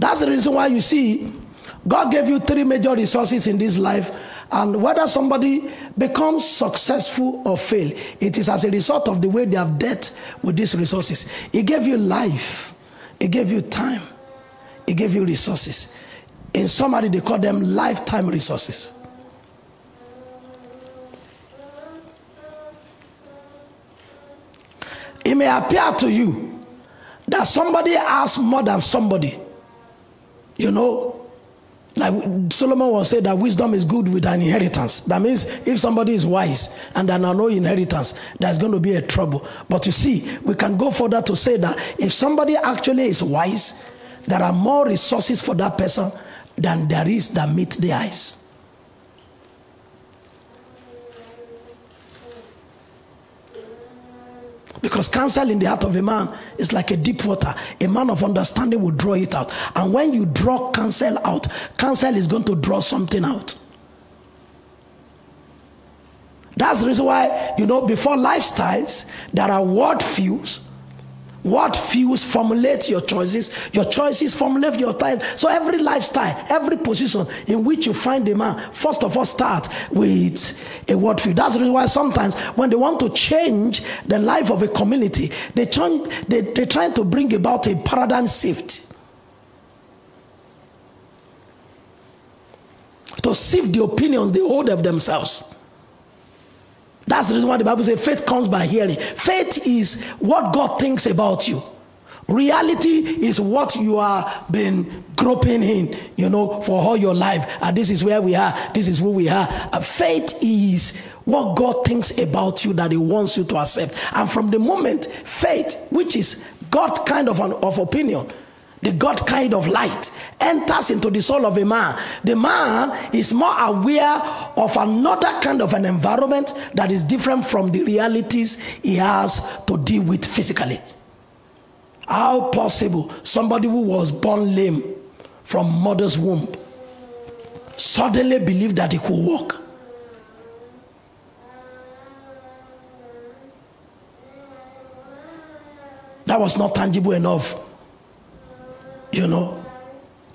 That's the reason why you see God gave you 3 major resources in this life, and whether somebody becomes successful or fail, it is as a result of the way they have dealt with these resources. He gave you life, he gave you time, he gave you resources. In summary, they call them lifetime resources. It may appear to you that somebody has more than somebody. You know, like Solomon was saying that wisdom is good with an inheritance. That means if somebody is wise and there are no inheritance, there's going to be a trouble. But you see, we can go further to say that if somebody actually is wise, there are more resources for that person than there is that meet the eyes. Because counsel in the heart of a man is like a deep water. A man of understanding will draw it out. And when you draw counsel out, counsel is going to draw something out. That's the reason why, you know, before lifestyles, there are word views. Word views formulate your choices. Your choices formulate your time. So every lifestyle, every position in which you find a man, first of all, start with a word view. That's the reason why sometimes when they want to change the life of a community, they're trying to bring about a paradigm shift. To sift the opinions they hold of themselves. That's the reason why the Bible says faith comes by hearing. Faith is what God thinks about you. Reality is what you are been groping in, you know, for all your life. And this is where we are. This is who we are. Faith is what God thinks about you that he wants you to accept. And from the moment faith, which is God's kind of opinion, the God kind of light, enters into the soul of a man, the man is more aware of another kind of an environment that is different from the realities he has to deal with physically. How possible somebody who was born lame from mother's womb suddenly believed that he could walk? That was not tangible enough, you know,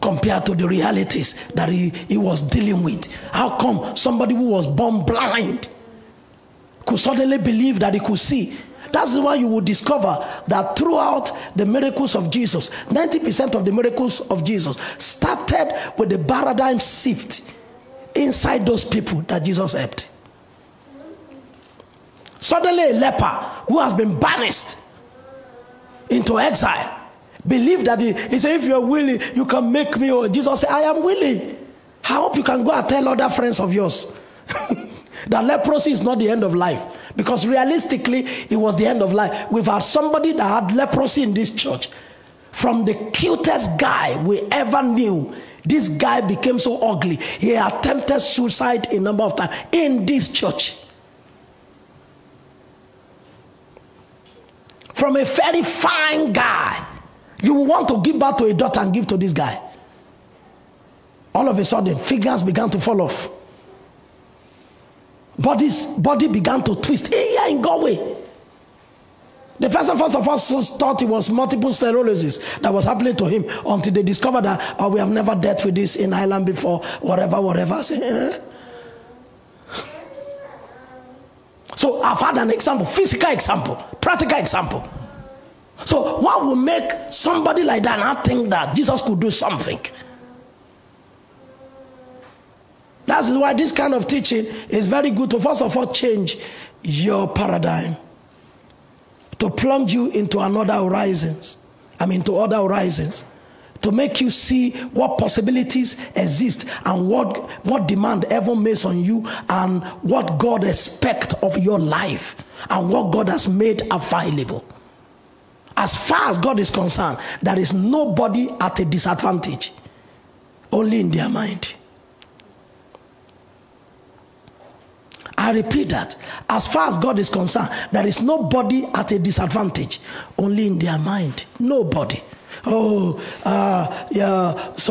compared to the realities that he was dealing with. How come somebody who was born blind could suddenly believe that he could see? That's why you will discover that throughout the miracles of Jesus, 90% of the miracles of Jesus started with the paradigm shift inside those people that Jesus helped. Suddenly a leper who has been banished into exile believe that he said, if you're willing, you can make me whole. Jesus said, I am willing. I hope you can go and tell other friends of yours that leprosy is not the end of life. Because realistically, it was the end of life. We've had somebody that had leprosy in this church. From the cutest guy we ever knew, this guy became so ugly. He attempted suicide a number of times in this church. From a very fine guy, you want to give birth to a daughter and give to this guy. All of a sudden, fingers began to fall off. Body began to twist. Here in Galway. The person first of all thought it was multiple sclerosis that was happening to him until they discovered that, oh, we have never dealt with this in Ireland before, whatever. I say, So I've had an example, physical example, practical example. So what will make somebody like that not think that Jesus could do something? That's why this kind of teaching is very good to first of all change your paradigm, to plunge you into another horizons. To other horizons, to make you see what possibilities exist and what demand heaven makes on you and what God expects of your life and what God has made available. As far as God is concerned, there is nobody at a disadvantage, only in their mind. I repeat that. As far as God is concerned, there is nobody at a disadvantage, only in their mind. Nobody. Some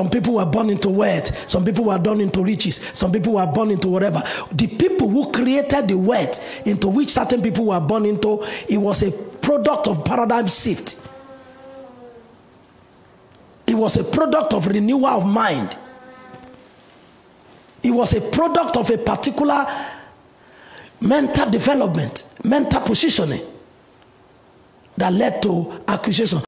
people were born into wealth, some people were born into riches, some people were born into whatever. The people who created the wealth into which certain people were born into, it was a product of paradigm shift. It was a product of renewal of mind. It was a product of a particular mental development, mental positioning that led to accusation.